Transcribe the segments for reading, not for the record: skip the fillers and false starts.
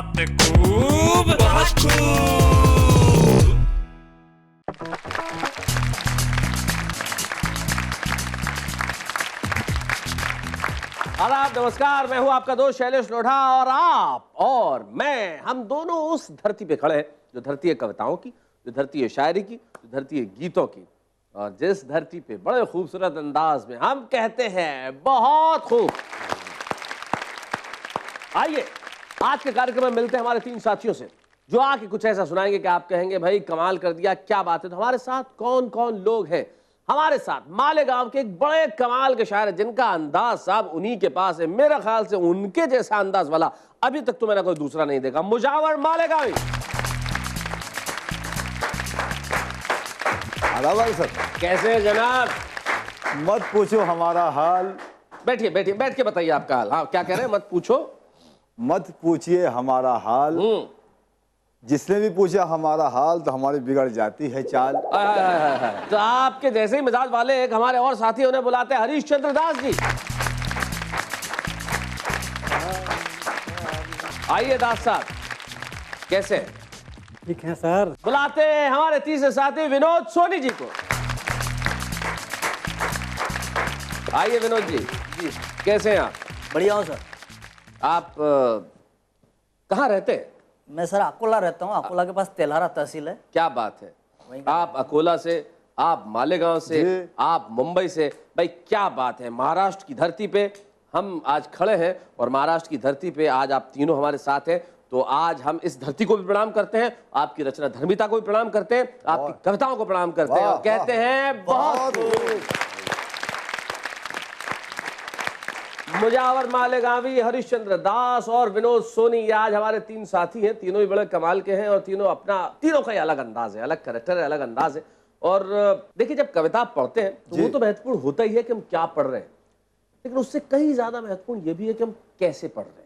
बात खूब बहुत खूब। आदाब, नमस्कार। मैं हूं आपका दोस्त शैलेश लोढ़ा और आप और मैं, हम दोनों उस धरती पे खड़े हैं जो धरती है कविताओं की, जो धरती है शायरी की, जो धरती है गीतों की, और जिस धरती पे बड़े खूबसूरत अंदाज में हम कहते हैं बहुत खूब। आइए आज के कार्यक्रम में मिलते हैं हमारे तीन साथियों से जो आके कुछ ऐसा सुनाएंगे कि आप कहेंगे भाई कमाल कर दिया, क्या बात है। तो हमारे साथ कौन कौन लोग हैं? हमारे साथ मालेगांव के एक बड़े कमाल के शायर जिनका अंदाज साहब उन्हीं के पास है। मेरा ख्याल से उनके जैसा अंदाज वाला अभी तक तो मैंने कोई दूसरा नहीं देखा। मुजावर मालेगांवी। सर कैसे हैं जनाब? मत पूछो हमारा हाल। बैठिए बैठिए, बैठ के बताइए आपका हाल। हाँ, क्या कह रहे हैं? मत पूछो, मत पूछिए हमारा हाल। जिसने भी पूछा हमारा हाल तो हमारी बिगड़ जाती है चाल। तो आपके जैसे ही मिजाज वाले एक हमारे और साथी उन्हें बुलाते हैं हरीश चंद्र दास जी। आइए दास साहब, कैसे? ठीक है सर। बुलाते हैं हमारे तीसरे साथी विनोद सोनी जी को। आइए विनोद जी। जी कैसे हैं आप? बढ़िया हूँ सर। आप कहाँ रहते हैं? मैं सर अकोला रहता हूँ। अकोला के पास तेल्हारा तहसील है। क्या बात है, आप अकोला से, आप मालेगांव से, आप मुंबई से। भाई क्या बात है, महाराष्ट्र की धरती पे हम आज खड़े हैं और महाराष्ट्र की धरती पे आज आप तीनों हमारे साथ हैं। तो आज हम इस धरती को भी प्रणाम करते हैं, आपकी रचना धर्मिता को भी प्रणाम करते हैं, आपकी कविताओं को प्रणाम करते हैं और कहते हैं बहुत मुजावर मालेगांवी, हरीश चंद्र दास और विनोद सोनी। ये आज हमारे तीन साथी हैं, तीनों ही बड़े कमाल के हैं और तीनों का ही अलग अंदाज है, अलग कैरेक्टर है, अलग अंदाज है। और देखिए जब कविता पढ़ते हैं तो वो तो महत्वपूर्ण होता ही है कि हम क्या पढ़ रहे हैं, लेकिन उससे कहीं ज्यादा महत्वपूर्ण ये भी है कि हम कैसे पढ़ रहे हैं।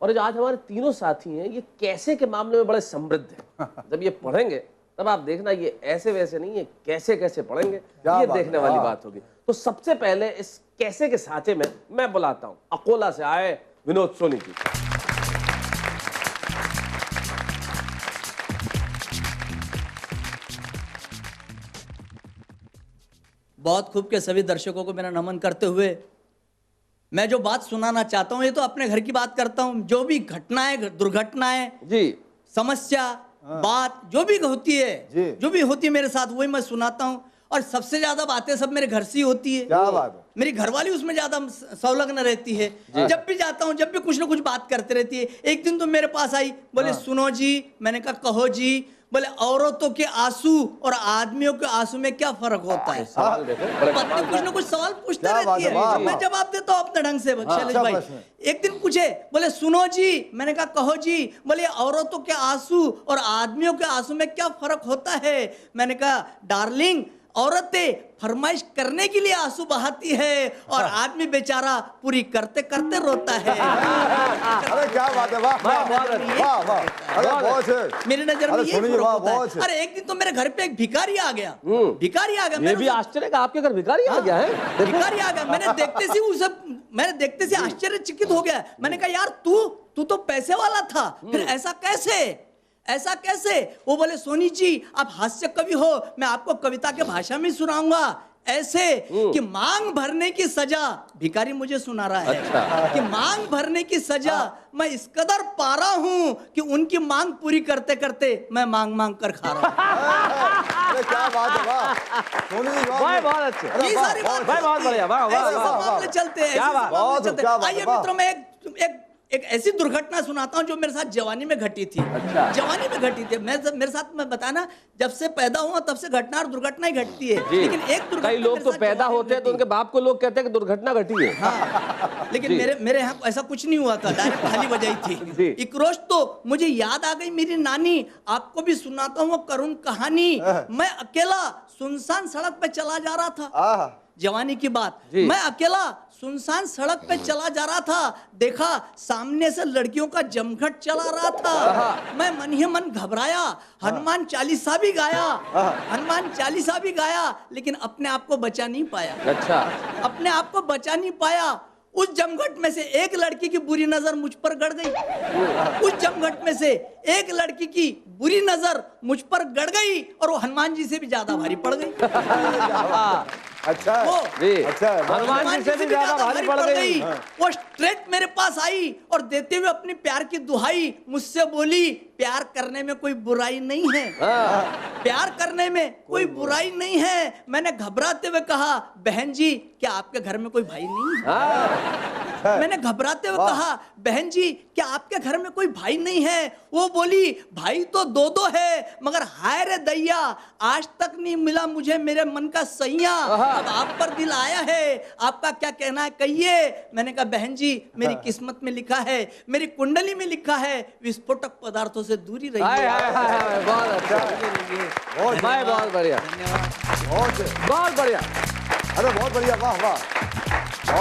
और जो आज हमारे तीनों साथी हैं ये कैसे के मामले में बड़े समृद्ध हैं। जब ये पढ़ेंगे तब आप देखना ये ऐसे वैसे नहीं है, कैसे कैसे पढ़ेंगे ये देखने वाली बात होगी। तो सबसे पहले इस कैसे के साथे में मैं बुलाता हूं अकोला से आए विनोद सोनी जी। बहुत खूब के सभी दर्शकों को मेरा नमन करते हुए मैं जो बात सुनाना चाहता हूँ ये तो अपने घर की बात करता हूँ। जो भी घटनाएं, दुर्घटनाएं जी, समस्या, बात जो भी होती है, जो भी होती है मेरे साथ वही मैं सुनाता हूँ। और सबसे ज्यादा बातें सब मेरे घर से ही होती है। क्या बात है? मेरी घरवाली उसमें ज्यादा संलग्न रहती है। जब भी जाता हूँ जब भी कुछ ना कुछ बात करते रहती है। एक दिन तो मेरे पास आई, बोले सुनो जी। मैंने कहा कहो जी। बोले औरतों के आंसू और आदमियों के आंसू में क्या फर्क होता है? पत्नी कुछ ना कुछ सवाल पूछते रहती है, मैं जवाब देता हूँ अपने ढंग से। शैलेश भाई एक दिन पूछे, बोले सुनो जी। मैंने कहा कहो जी। बोले औरतों के आंसू और आदमियों के आंसू में क्या फर्क होता है? मैंने कहा डार्लिंग, औरतें फरमाइश करने के लिए आंसू बहाती है और आदमी बेचारा पूरी करते करते रोता है। अरे क्या बात है, वाह वाह वाह वाह। अरे बहुत है मेरी नजर में ये फर्क होता है। अरे एक दिन तो मेरे घर पे एक भिखारी आ गया। भिखारी आ गया। ये भी आश्चर्य का आपके घर भिखारी आ गया है? भिखारी आ गया। मैंने देखते से आश्चर्यचकित हो गया। मैंने कहा यार तू तो पैसे वाला था, फिर ऐसा कैसे? वो बोले सोनी जी आप हास्य कवि हो, मैं आपको कविता के भाषा में सुनाऊंगा। ऐसे कि मांग भरने की सजा, भिखारी मुझे सुना रहा है। अच्छा। कि मांग भरने की सजा मैं इस कदर पा रहा हूं कि उनकी मांग पूरी करते करते मैं मांग मांग कर खा रहा हूं। अरे क्या बात है, वाह सोनी जी, वाह बहुत अच्छे। ये सारी बात बहुत बढ़िया, वाह वाह चलते हैं। आइए मित्रों में एक ऐसी दुर्घटना सुनाता हूँ जो मेरे साथ जवानी में घटी थी। अच्छा। जवानी में घटी थी। मेरे साथ मैं बताना, जब से पैदा हुआ तब से घटना और दुर्घटना ही घटती है। लेकिन एक दुर्घटना, कई लोग तो पैदा होते हैं तो उनके बाप को लोग कहते हैं कि दुर्घटना घटी है। हाँ। लेकिन मेरे यहाँ ऐसा कुछ नहीं हुआ था, डायरेक्ट खाली बजाई थी। एक रोज तो मुझे याद आ गई मेरी नानी। आपको भी सुनाता हूँ वो करुण कहानी। मैं अकेला सुनसान सड़क पे चला जा रहा था, जवानी की बात। मैं अकेला सुनसान सड़क पे चला जा रहा था, देखा सामने से लड़कियों का जमघट चला रहा था। मैं मन ही मन घबराया, हनुमान चालीसा भी गाया, लेकिन अपने आप को बचा नहीं पाया। अच्छा। अपने आप को बचा नहीं पाया। उस जमघट में से एक लड़की की बुरी नजर मुझ पर गड़ गई। उस जमघट में से एक लड़की की बुरी नजर मुझ पर गड़ गई और वो हनुमान जी से भी ज्यादा भारी पड़ गई। अच्छा है। वो जी अच्छा है। हनुमान जी से भी ज्यादा भारी पड़ गई। वो स्ट्रेट मेरे पास आई और देते हुए अपनी प्यार की दुहाई मुझसे बोली, प्यार करने में कोई बुराई नहीं है, प्यार करने में कोई बुराई नहीं है। मैंने घबराते हुए कहा, बहन जी क्या आपके घर में कोई भाई नहीं है? मैंने घबराते हुए कहा, बहन जी क्या आपके घर में कोई भाई नहीं है? वो बोली, भाई तो दो दो है, मगर हाय रे दैया, आज तक नहीं मिला मुझे मेरे मन का सैया। अब आप पर दिल आया है, आपका क्या कहना है कहिए। मैंने कहा, बहन जी मेरी किस्मत में लिखा है, मेरी कुंडली में लिखा है, विस्फोटक पदार्थों से दूरी रही हाय है। हाय हाय हाय, बहुत अच्छा, बहुत भाई, बहुत बढ़िया, बहुत बढ़िया। अरे बहुत बढ़िया, वाह वाह।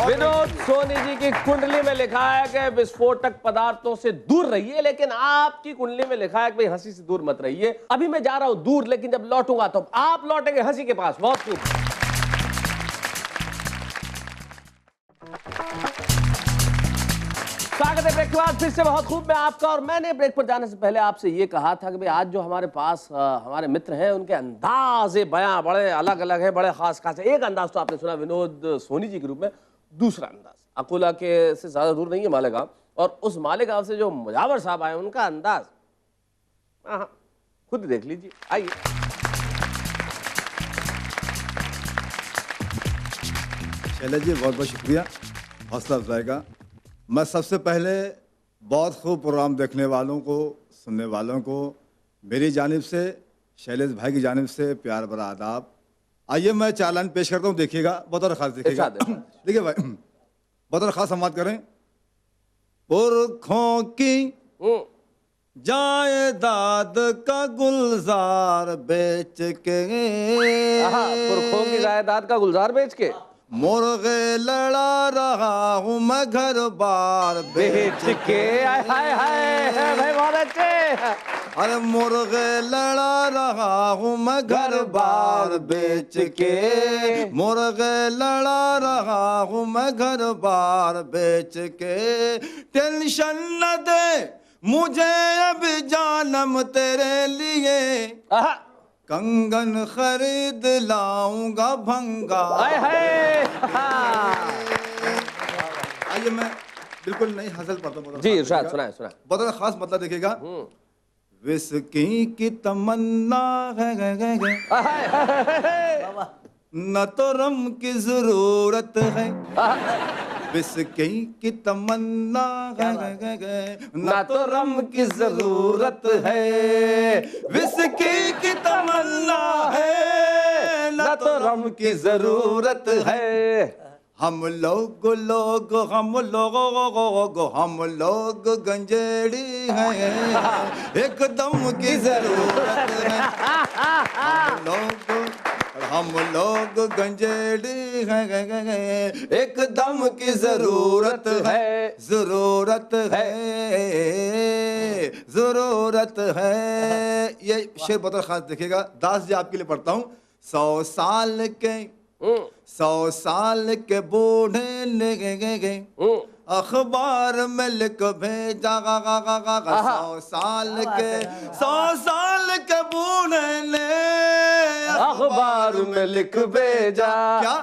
विनोद सोनी जी की कुंडली में लिखा है कि विस्फोटक पदार्थों से दूर रहिए, लेकिन आपकी कुंडली में लिखा है कि भाई हंसी से दूर मत रहिए। अभी मैं जा रहा हूं दूर, लेकिन जब लौटूंगा तो आप लौटेंगे हंसी के पास। बहुत खूब। स्वागत है ब्रेक के बाद फिर से। बहुत खूब। मैं आपका, और मैंने ब्रेक पर जाने से पहले आपसे ये कहा था कि भाई आज जो हमारे पास हमारे मित्र हैं, उनके अंदाज़े बयां बड़े अलग अलग है, बड़े खास खास है। एक अंदाज तो आपने सुना विनोद सोनी जी के रूप में, दूसरा अंदाज अकोला के से ज्यादा दूर नहीं है मालेगांव, और उस मालेगांव से जो मुजावर साहब आए उनका अंदाज खुद देख लीजिए, आइए। शैलेश जी बहुत बहुत शुक्रिया हौसला अफजाई का। मैं सबसे पहले बहुत खूब प्रोग्राम देखने वालों को, सुनने वालों को मेरी जानिब से, शैलेश भाई की जानिब से प्यार भरा आदाब। आइए मैं 4 लाइन पेश करता हूँ, देखिएगा, बतौर खास देखिएगा। देखिए भाई, बतौर खास समाप्त करें। पुरखों की जायदाद का गुलजार बेच के, पुरखों की जायदाद का गुलजार बेच के मुर्गे लड़ा रहा हूँ मैं घर बार बेच के। हाय हाय हाय भाई, बहुत अच्छे। अरे मुर्गे लड़ा रहा हूँ मैं घर बार बेच के, मुर्गे लड़ा रहा हूँ मैं घर बार बेच के। टेंशन न दे मुझे अब जानम तेरे लिए, कंगन खरीद लाऊंगा भंगा। हाय हाय। आइए मैं बिल्कुल नहीं हसल पढ़ता हूँ जी इरशाद, सुनाए सुनाए। बहुत खास मतलब देखिएगा। विस्की की तमन्ना है, न तो रम की जरूरत है। विस्की की तमन्ना है, न तो रम की जरूरत है। विस्की की तमन्ना है, न तो रम की जरूरत है। हम लोग गंजेड़ी हैं, एकदम की जरूरत है। हम लोग गंजेड़ी हैं, एकदम की जरूरत है, जरूरत है, जरूरत है। ये शेर बहुत खास देखिएगा, दास जी आपके लिए पढ़ता हूँ। 100 साल के बूढ़े ने अखबार में लिख भेजा, 100 साल के बूढ़े ने अखबार में लिख भेजा। क्या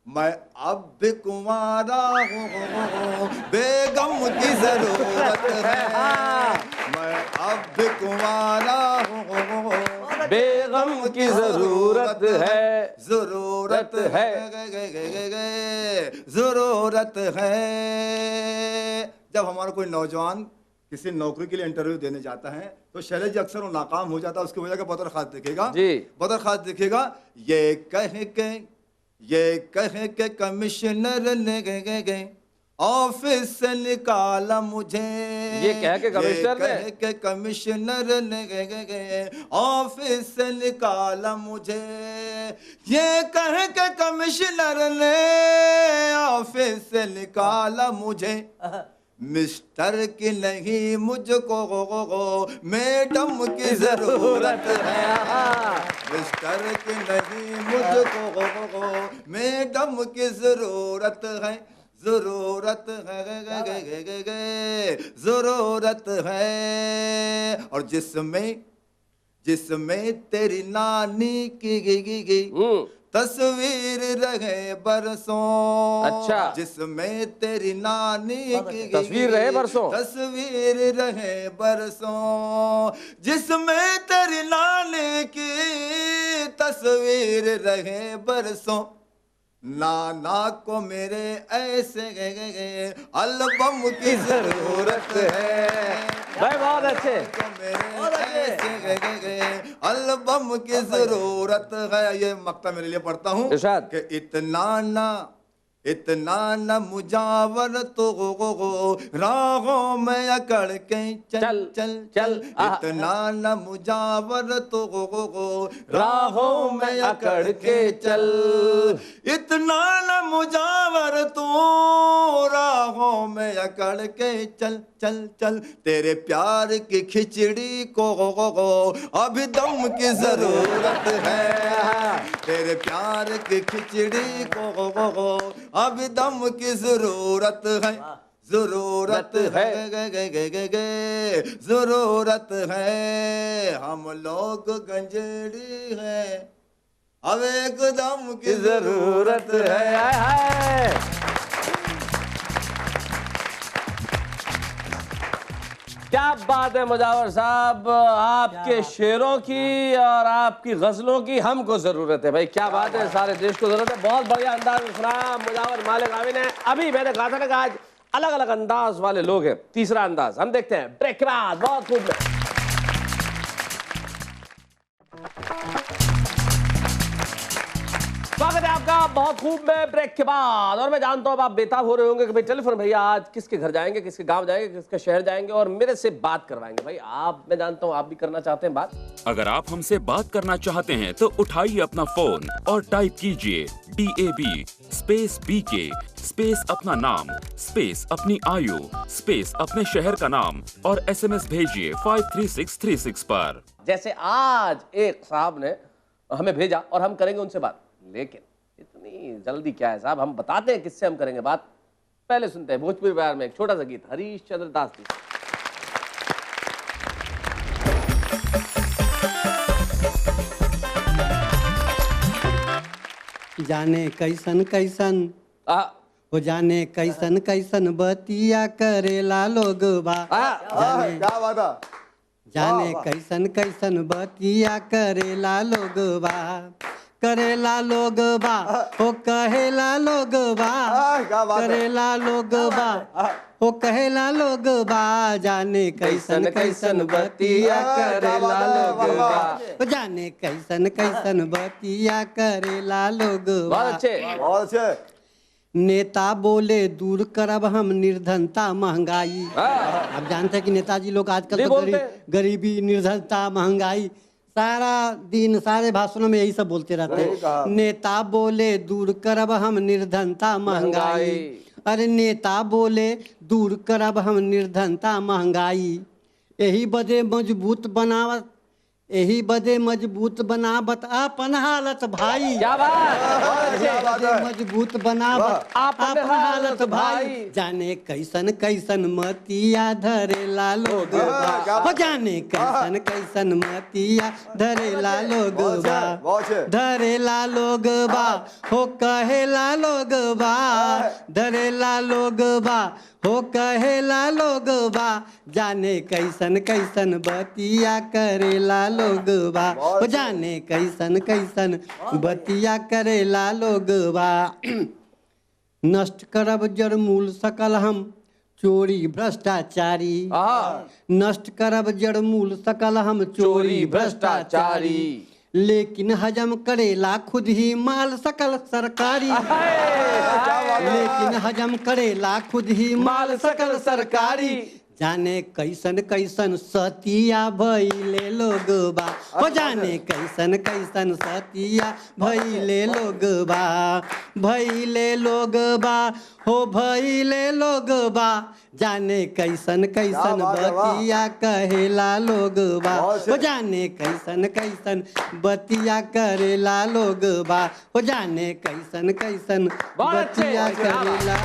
मैं अब भी कुंवारा हूँ, बेगम की जरूरत है। मैं अब भी कुंवारा हूँ, बेगम की जरूरत है, जरूरत है, जरूरत है। जब हमारा कोई नौजवान किसी नौकरी के लिए इंटरव्यू देने जाता है तो शैलेश जी अक्सर वो नाकाम हो जाता है, उसकी वजह का बहुत खास दिखेगा जी, बहुत खास दिखेगा। ये कह के कमिश्नर ने गए ऑफिस से निकाला मुझे। ये कह के कमिश्नर ने गए ऑफिस से निकाला मुझे। ये कह के कमिश्नर ने ऑफिस से निकाला मुझे। मिस्टर की नहीं मुझको मैडम की जरूरत है। मिस्टर की नहीं मुझको मैडम की जरूरत है, जरूरत है, जरूरत है। और जिसमें तेरी नानी की तस्वीर रहे बरसों। अच्छा। जिसमें तेरी नानी की तस्वीर रहे बरसों। तस्वीर रहे बरसों। जिसमें तेरी नानी की तस्वीर रहे बरसों। नाना को मेरे ऐसे एल्बम की जरूरत है। भाई बहुत अच्छे। एल्बम की जरूरत है। ये मक्ता मेरे लिए पढ़ता हूँ इरशाद। कि इतना न मुजावर तो राहों में अकड़ के चल चल चल। इतना न मुजावर तो राहों में अकड़ के चल। इतना न मुजावर तो राहों में अकड़ के चल चल चल। तेरे प्यार की खिचड़ी को अभी दम की जरूरत है। तेरे प्यार की खिचड़ी को अभी दम की जरूरत है। जरूरत है, जरूरत है। हम लोग गंजेड़ी हैं, अब एक दम की जरूरत है। हाय। क्या बात है मुजावर साहब, आपके शेरों की और आपकी गजलों की हमको जरूरत है भाई। क्या बात है, सारे देश को जरूरत है। बहुत बढ़िया अंदाज में सुना मुजावर मालिक आमिन है। अभी मैंने कहा था ना कि आज अलग अलग अंदाज वाले लोग हैं। तीसरा अंदाज हम देखते हैं ब्रेक के बाद। बहुत खूब। स्वागत है आपका बहुत खूब में ब्रेक के बाद। और मैं जानता हूं आप बेताब हो रहे होंगे कि भाई टेलीफोन भैया आज किसके घर जाएंगे, किसके गांव जाएंगे, किसके शहर जाएंगे और मेरे से बात करवाएंगे। भाई आप, मैं जानता हूं आप भी करना चाहते हैं बात। अगर आप हमसे बात करना चाहते हैं तो उठाइए अपना फोन और टाइप कीजिए DAB स्पेस BK स्पेस अपना नाम स्पेस अपनी आयु स्पेस अपने शहर का नाम और SMS भेजिए 53636 पर। जैसे आज एक साहब ने हमें भेजा और हम करेंगे उनसे बात, लेकिन इतनी जल्दी क्या है साहब, हम बताते हैं किससे हम करेंगे बात। पहले सुनते हैं भोजपुरी बिहार में एक छोटा सा गीत हरीश चंद्र दास जी। जाने कैसन कैसन हो, जाने कैसन कैसन बतिया करेला लोग बा। क्या बात है। जाने कैसन कैसन बतिया करेला लोग बा। करेला लोग बा हो कहेला लोग बा। करेला लोग बा हो कहेला लोग बा। जाने कैसन कैसन बतिया करेला लोग बा। जाने कैसन कैसन बतिया करेला लोग बा। बहुत अच्छे, बहुत अच्छे। नेता बोले दूर करब हम निर्धनता महंगाई। आप जानते हैं कि नेताजी लोग आजकल तो गरीबी, निर्धनता, महंगाई सारा दिन सारे भाषणों में यही सब बोलते रहते हैं। नेता बोले दूर करब हम निर्धनता महंगाई। अरे नेता बोले दूर करब हम निर्धनता महंगाई। यही बदे मजबूत बनावत, यही बदे मजबूत बनावत अपन हालत भाई। क्या बात, मजबूत बनावत अपन हालत भाई। जाने कैसन कैसन मतिया धरेला लोग बा। जाने कैसन कैसन मतिया धरेला लोग बा। धरेला लोग बा हो कहेला लोग बा। धरेला लोग बा हो कहेला लोग बा। जाने कैसन कैसन बतिया करेला लोग बा। हो जाने कैसन कैसन बतिया करेला लोग बा। नष्ट करब जड़ मूल सकल हम चोरी भ्रष्टाचारी। नष्ट करब जड़ मूल सकल हम चोरी भ्रष्टाचारी। लेकिन हजम करेला खुद ही माल सकल सरकारी। लेकिन हजम करेला खुद ही माल सकल सरकारी। जाने कैसन कैसन सतिया भइले लोगबा, हो जाने कैसन कैसन सतिया भइले लोगबा, भइले लोगबा, हो भइले लोगबा, जाने कैसन कैसन बतिया कहेला लोगबा, हो जाने कैसन कैसन बतिया करेला लोगबा, हो जाने कैसन कैसन बतिया करेला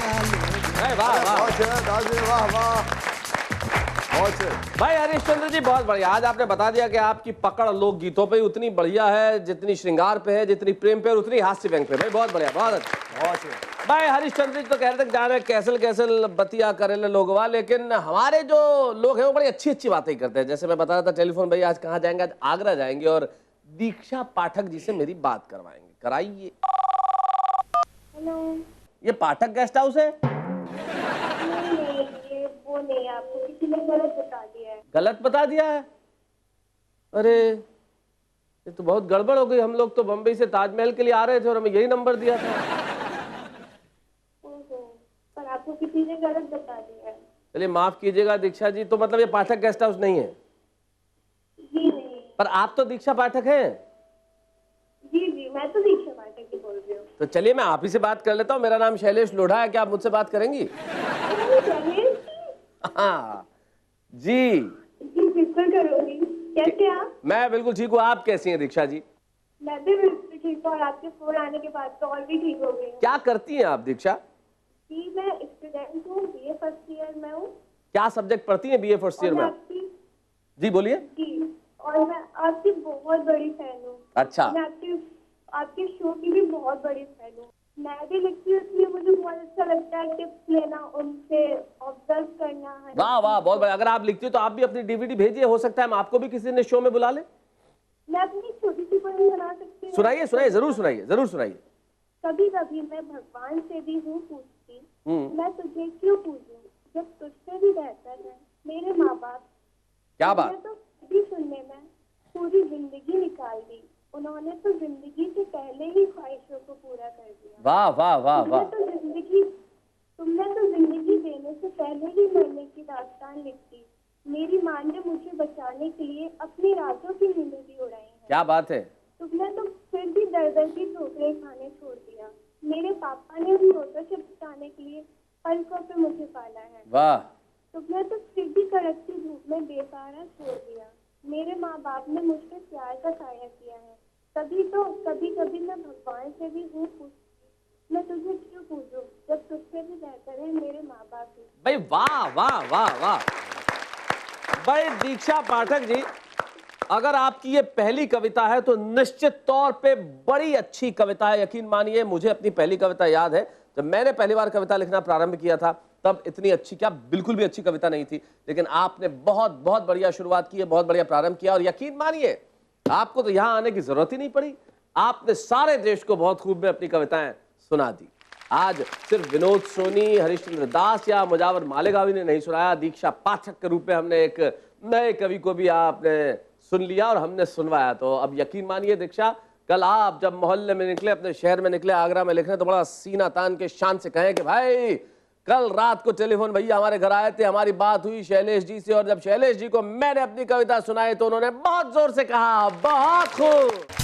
भाई हरिश्चंद्र जी बहुत बढ़िया। आज आपने बता दिया कि आपकी पकड़ लोक गीतों पे उतनी बढ़िया है जितनी श्रृंगार पे है, जितनी प्रेम पे और उतनी हास्य व्यंग पे। भाई बहुत बढ़िया, बहुत अच्छा। भाई हरिश्चंद्र जी तो कह रहे थे जा रहे कैसल कैसल बतिया करेले लोगवा, लेकिन हमारे जो लोग हैं वो बड़ी अच्छी अच्छी बातें करते हैं। जैसे मैं बता रहा था टेलीफोन, भाई आज कहाँ जाएंगे? आज आगरा जाएंगे और दीक्षा पाठक जी से मेरी बात करवाएंगे। कराइए। हेलो, ये पाठक गेस्ट हाउस है? ये वो नहीं, आपको किसी ने गलत बता दिया है। गलत बता दिया है? अरे ये तो बहुत गड़बड़ हो गई। हम लोग तो बम्बई से ताजमहल के लिए आ रहे थे और हमें यही नंबर दिया था। ओहो, पर आपको किसी ने गलत बता दिया है। चलिए माफ कीजिएगा दीक्षा जी, तो मतलब ये पाठक गेस्ट हाउस नहीं है? जी नहीं। पर आप तो दीक्षा पाठक हैं। जी जी, मैं तो दीक्षा पाठक की बोल रही हूँ। तो चलिए मैं आप ही से बात कर लेता हूँ। मेरा नाम शैलेश लोढ़ा है, क्या आप मुझसे बात करेंगी? हाँ जी जी बिल्कुल करूँगी। कैसे आप? मैं बिल्कुल ठीक हूँ। आप कैसी हैं दीक्षा जी? मैं भी बिल्कुल ठीक हूँ और आपके फोन आने के बाद तो और भी ठीक हो गई हूँ। क्या करती हैं आप दीक्षा? जी मैं स्टूडेंट हूँ, BA फर्स्ट ईयर में हूँ। क्या सब्जेक्ट पढ़ती हैं BA फर्स्ट ईयर में? जी बोलिए। जी, और मैं आपकी बहुत बड़ी फैन हूँ। अच्छा। मैं आपके शो की भी बहुत बड़ी फैन हूँ। मैं भी लिखती हूँ, इसलिए मुझे बहुत अच्छा लगता है टिप्स लेना, उनसे ऑब्जर्व करना। वाह वाह, बहुत बढ़िया। अगर आप लिखती हो तो आप भी अपनी DVD भेजिए, हो सकता है हम आपको भी किसी ने शो में बुला ले। मैं अपनी छोटी सी पोएम बना सकती हूँ? सुनाइए सुनाइए, जरूर सुनाइए, जरूर सुनाइए। कभी कभी मैं भगवान से भी हूँ पूछती, मैं तुझे क्यों पूछूं जब तुझसे भी बेहतर है मेरे माँ बाप। क्या बात। तो भी सुनने में पूरी जिंदगी निकाल दी, उन्होंने तो जिंदगी से पहले ही ख्वाहिशों को पूरा कर दिया। वाह वाह वाह वाह। तुमने तो जिंदगी देने से पहले ही मरने की दास्तान लिख दी। मेरी माँ ने मुझे बचाने के लिए अपनी रातों की नींदें भी उड़ाई हैं। क्या बात है। तुमने तो फिर भी दर की ठोकरें खाने छोड़ दिया। मेरे पापा ने उन रोटों से बचाने के लिए पलकों पे मुझे पाला है। वाह। तुमने तो फिर भी कड़कती धूप में बेसहारा छोड़ दिया। मेरे माँ बाप ने मुझसे प्यार का साया किया है। तभी तो कभी कभी मैं भगवान से भी हूँ पूछती, मैं तुझे क्यों पूछूं जब तुझसे भी बेहतर है मेरे माँ बाप ही। भाई वाह वाह वाह वाह। भाई दीक्षा पाठक जी, अगर आपकी ये पहली कविता है तो निश्चित तौर पे बड़ी अच्छी कविता है। यकीन मानिए, मुझे अपनी पहली कविता याद है। जब मैंने पहली बार कविता लिखना प्रारंभ किया था तब इतनी अच्छी, क्या बिल्कुल भी अच्छी कविता नहीं थी, लेकिन आपने बहुत बहुत बढ़िया शुरुआत की है, बहुत बढ़िया प्रारंभ किया। और यकीन मानिए आपको तो यहाँ आने की जरूरत ही नहीं पड़ी। आपने सारे देश को बहुत खूब में अपनी कविताएं सुना दी। आज सिर्फ विनोद सोनी, हरिश्चंद्र दास या मुजावर मालेगावी ने नहीं सुनाया, दीक्षा पाठक के रूप में हमने एक नए कवि को भी आपने सुन लिया और हमने सुनवाया। तो अब यकीन मानिए दीक्षा, कल आप जब मोहल्ले में निकले, अपने शहर में निकले, आगरा में लिखने, तो बड़ा सीना तान के शान से कहें कि भाई कल रात को टेलीफोन भैया हमारे घर आए थे, हमारी बात हुई शैलेश जी से, और जब शैलेश जी को मैंने अपनी कविता सुनाई तो उन्होंने बहुत जोर से कहा बहुत खूब।